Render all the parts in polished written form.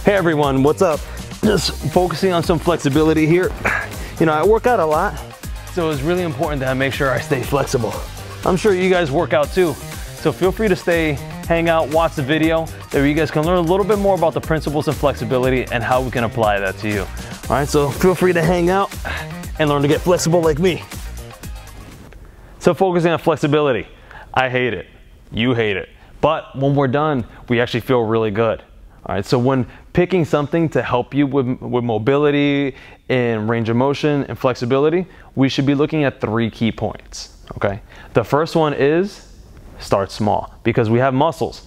Hey everyone, what's up? Just focusing on some flexibility here. You know, I work out a lot, so it's really important that I make sure I stay flexible. I'm sure you guys work out too, so feel free to hang out, watch the video, so you guys can learn a little bit more about the principles of flexibility and how we can apply that to you. All right, so feel free to hang out and learn to get flexible like me. So focusing on flexibility, I hate it, you hate it, but when we're done, we actually feel really good. All right, so when picking something to help you with mobility and range of motion and flexibility, we should be looking at 3 key points, okay? The first one is start small, because we have muscles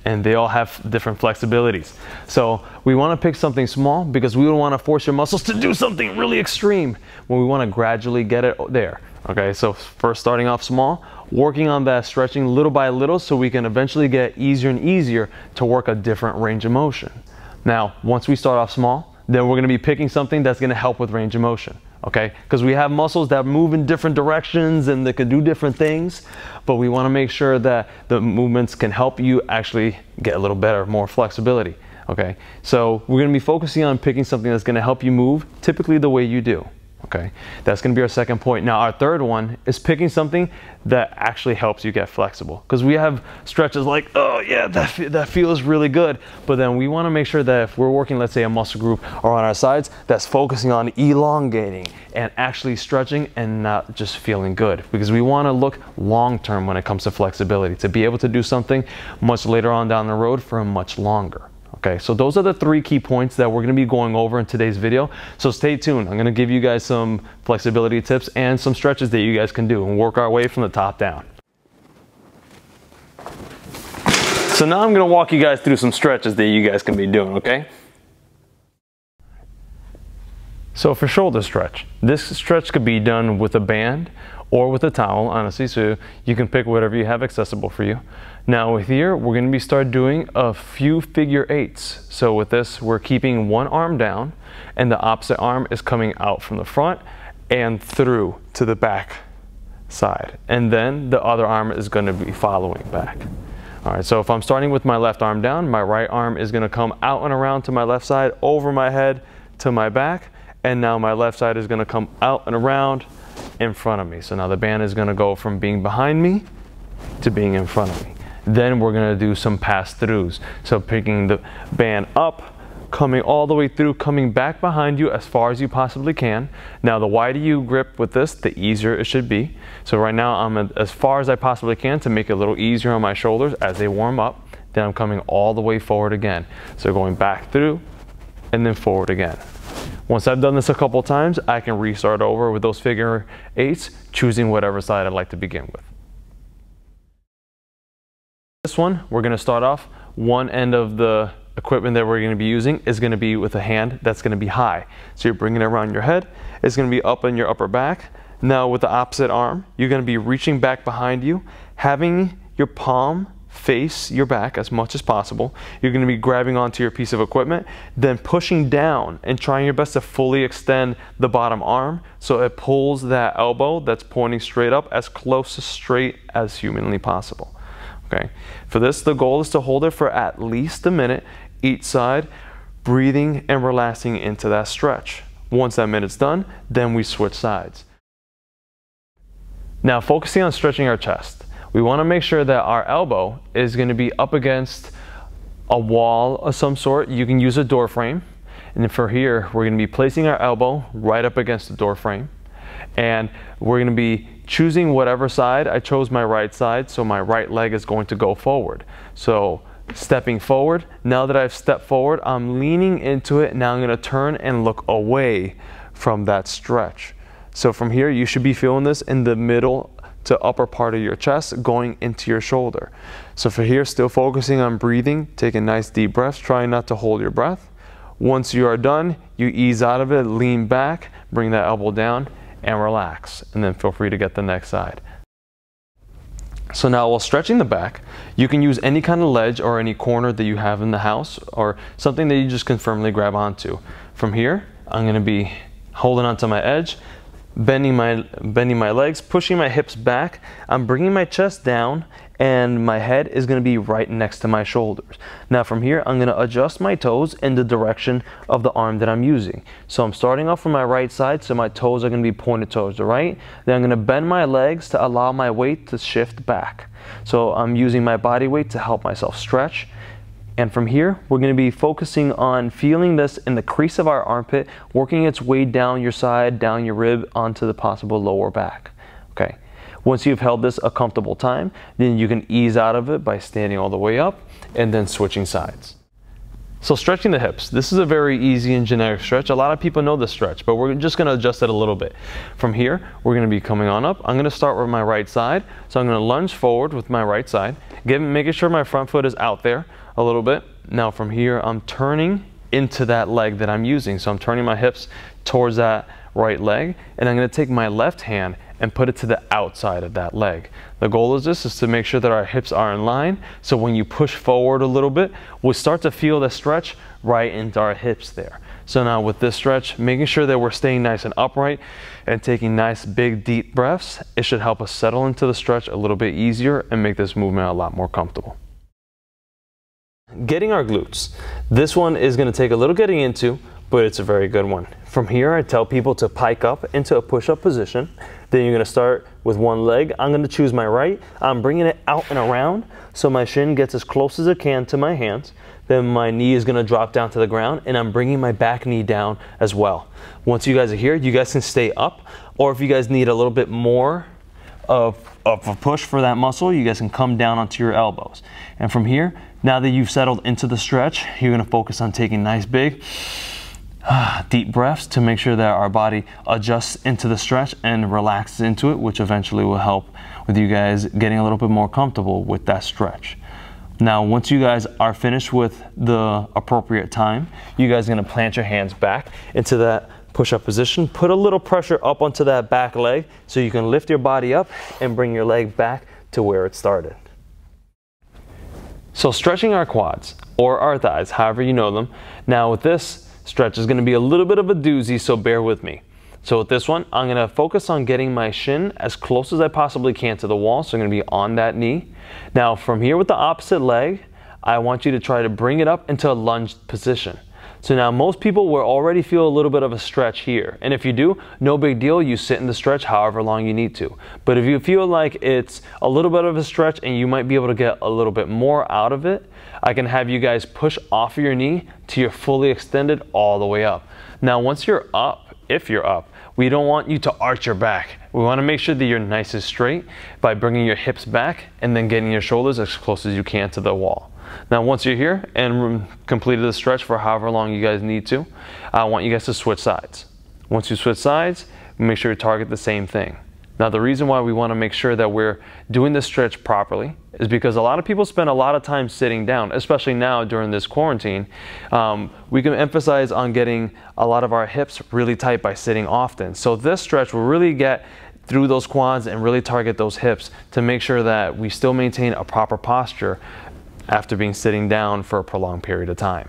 and they all have different flexibilities. So we wanna pick something small because we don't wanna force your muscles to do something really extreme, when we wanna gradually get it there, okay? So first starting off small, working on that stretching little by little so we can eventually get easier and easier to work a different range of motion. Now, once we start off small, then we're gonna be picking something that's gonna help with range of motion, okay? Because we have muscles that move in different directions and they can do different things, but we wanna make sure that the movements can help you actually get a little better, more flexibility, okay? So we're gonna be focusing on picking something that's gonna help you move typically the way you do. Okay, that's going to be our second point. Now our third one is picking something that actually helps you get flexible, because we have stretches like, oh yeah, that feels really good, but then we want to make sure that if we're working, let's say a muscle group or on our sides, that's focusing on elongating and actually stretching and not just feeling good, because we want to look long term when it comes to flexibility, to be able to do something much later on down the road for much longer. Okay, so those are the 3 key points that we're going to be going over in today's video. So stay tuned. I'm going to give you guys some flexibility tips and some stretches that you guys can do and work our way from the top down. So now I'm going to walk you guys through some stretches that you guys can be doing, okay? So for shoulder stretch, this stretch could be done with a band or with a towel, honestly, so you can pick whatever you have accessible for you. Now with here, we're going to start doing a few figure 8s. So with this, we're keeping one arm down and the opposite arm is coming out from the front and through to the back side. And then the other arm is going to be following back. All right, so if I'm starting with my left arm down, my right arm is going to come out and around to my left side, over my head to my back, and now my left side is going to come out and around in front of me. So now the band is going to go from being behind me to being in front of me. Then we're going to do some pass-throughs. So picking the band up, coming all the way through, coming back behind you as far as you possibly can. Now the wider you grip with this, the easier it should be. So right now I'm as far as I possibly can to make it a little easier on my shoulders as they warm up. Then I'm coming all the way forward again. So going back through and then forward again. Once I've done this a couple times, I can restart over with those figure 8s, choosing whatever side I'd like to begin with. This one, we're going to start off, one end of the equipment that we're going to be using is going to be with a hand that's going to be high. So you're bringing it around your head, it's going to be up in your upper back. Now with the opposite arm, you're going to be reaching back behind you, having your palm face your back as much as possible. You're going to be grabbing onto your piece of equipment, then pushing down and trying your best to fully extend the bottom arm so it pulls that elbow that's pointing straight up as close to straight as humanly possible. Okay. For this, the goal is to hold it for at least a minute each side, breathing and relaxing into that stretch. Once that minute's done, then we switch sides. Now focusing on stretching our chest, we want to make sure that our elbow is going to be up against a wall of some sort. You can use a door frame. And for here, we're going to be placing our elbow right up against the door frame. And we're going to be choosing whatever side. I chose my right side, so my right leg is going to go forward. So stepping forward, now that I've stepped forward, I'm leaning into it. Now I'm going to turn and look away from that stretch. So from here, you should be feeling this in the middle to upper part of your chest going into your shoulder. So for here, still focusing on breathing, taking nice deep breaths, trying not to hold your breath. Once you are done, you ease out of it, lean back, bring that elbow down, and relax, and then feel free to get the next side. So now while stretching the back, you can use any kind of ledge or any corner that you have in the house or something that you just can firmly grab onto. From here, I'm going to be holding onto my edge, bending my legs, pushing my hips back. I'm bringing my chest down and my head is going to be right next to my shoulders. Now from here, I'm going to adjust my toes in the direction of the arm that I'm using. So I'm starting off from my right side, so my toes are going to be pointed towards the right. Then I'm going to bend my legs to allow my weight to shift back. So I'm using my body weight to help myself stretch. And from here, we're going to be focusing on feeling this in the crease of our armpit, working its way down your side, down your rib, onto the possible lower back. Okay. Once you've held this a comfortable time, then you can ease out of it by standing all the way up and then switching sides. So stretching the hips, this is a very easy and generic stretch. A lot of people know this stretch, but we're just going to adjust it a little bit. From here, we're going to be coming on up. I'm going to start with my right side. So I'm going to lunge forward with my right side, making sure my front foot is out there a little bit. Now from here, I'm turning into that leg that I'm using. So I'm turning my hips towards that right leg, and I'm going to take my left hand and put it to the outside of that leg. The goal is to make sure that our hips are in line, so when you push forward a little bit, we'll start to feel the stretch right into our hips there. So now with this stretch, making sure that we're staying nice and upright and taking nice big deep breaths, it should help us settle into the stretch a little bit easier and make this movement a lot more comfortable. Getting our glutes. This one is going to take a little getting into, but it's a very good one. From here, I tell people to pike up into a push-up position. Then you're going to start with one leg. I'm going to choose my right. I'm bringing it out and around so my shin gets as close as it can to my hands. Then my knee is going to drop down to the ground, and I'm bringing my back knee down as well. Once you guys are here, you guys can stay up, or if you guys need a little bit more of a push for that muscle, you guys can come down onto your elbows. And from here, now that you've settled into the stretch, you're going to focus on taking nice big deep breaths to make sure that our body adjusts into the stretch and relaxes into it, which eventually will help with you guys getting a little bit more comfortable with that stretch. Now, once you guys are finished with the appropriate time, you guys are going to plant your hands back into that push-up position. Put a little pressure up onto that back leg so you can lift your body up and bring your leg back to where it started. So stretching our quads or our thighs, however you know them. Now with this stretch is going to be a little bit of a doozy, so bear with me. So with this one, I'm going to focus on getting my shin as close as I possibly can to the wall. So I'm going to be on that knee. Now from here with the opposite leg, I want you to try to bring it up into a lunge position. So now most people will already feel a little bit of a stretch here. And if you do, no big deal. You sit in the stretch however long you need to. But if you feel like it's a little bit of a stretch and you might be able to get a little bit more out of it, I can have you guys push off of your knee till you're fully extended all the way up. Now once you're up, if you're up, we don't want you to arch your back. We want to make sure that you're nice and straight by bringing your hips back and then getting your shoulders as close as you can to the wall. Now once you're here and completed the stretch for however long you guys need to, I want you guys to switch sides. Once you switch sides, make sure you target the same thing. Now the reason why we want to make sure that we're doing this stretch properly is because a lot of people spend a lot of time sitting down, especially now during this quarantine. We can emphasize on getting a lot of our hips really tight by sitting often. So this stretch will really get through those quads and really target those hips to make sure that we still maintain a proper posture after being sitting down for a prolonged period of time.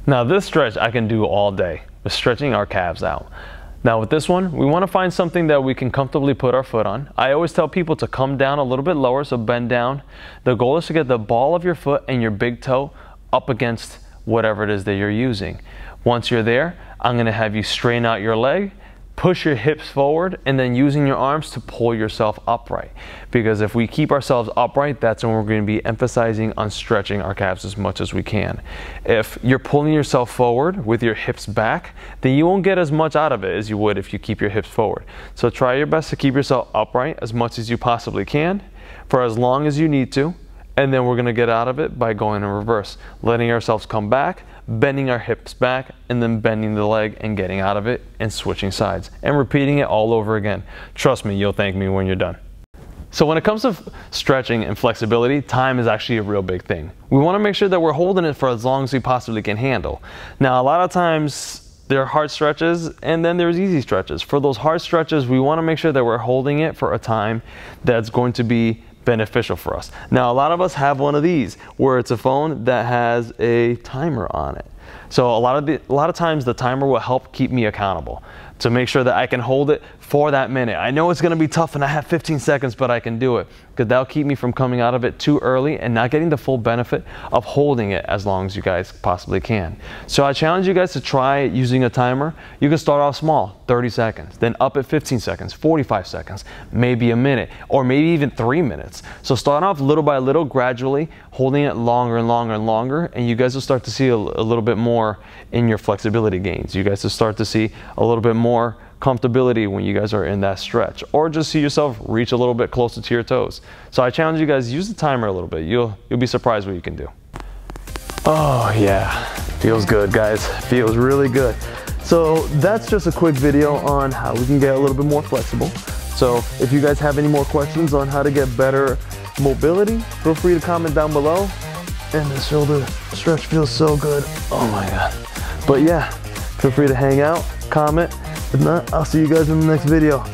Now this stretch I can do all day with stretching our calves out. Now with this one, we want to find something that we can comfortably put our foot on. I always tell people to come down a little bit lower, so bend down. The goal is to get the ball of your foot and your big toe up against whatever it is that you're using. Once you're there, I'm going to have you straighten out your leg, push your hips forward, and then using your arms to pull yourself upright. Because if we keep ourselves upright, that's when we're going to be emphasizing on stretching our calves as much as we can. If you're pulling yourself forward with your hips back, then you won't get as much out of it as you would if you keep your hips forward. So try your best to keep yourself upright as much as you possibly can for as long as you need to. And then we're going to get out of it by going in reverse, letting ourselves come back, bending our hips back, and then bending the leg and getting out of it and switching sides and repeating it all over again. Trust me, you'll thank me when you're done. So when it comes to stretching and flexibility, time is actually a real big thing. We want to make sure that we're holding it for as long as we possibly can handle. Now, a lot of times there are hard stretches and then there's easy stretches. For those hard stretches, we want to make sure that we're holding it for a time that's going to be beneficial for us. Now, a lot of us have one of these where it's a phone that has a timer on it. So a lot of times the timer will help keep me accountable. to make sure that I can hold it for that minute. I know it's gonna be tough and I have 15 seconds, but I can do it, because that'll keep me from coming out of it too early and not getting the full benefit of holding it as long as you guys possibly can. So I challenge you guys to try using a timer. You can start off small, 30 seconds, then up at 15 seconds, 45 seconds, maybe a minute, or maybe even 3 minutes. So start off little by little, gradually, holding it longer and longer and longer, and you guys will start to see a little bit more in your flexibility gains. You guys will start to see a little bit more comfortability when you guys are in that stretch, or just see yourself reach a little bit closer to your toes. So I challenge you guys, use the timer a little bit. You'll be surprised what you can do. Oh yeah, feels good, guys. Feels really good. So that's just a quick video on how we can get a little bit more flexible. So if you guys have any more questions on how to get better mobility, feel free to comment down below. And the shoulder stretch feels so good. Oh my God. But yeah, feel free to hang out, comment. If not, I'll see you guys in the next video.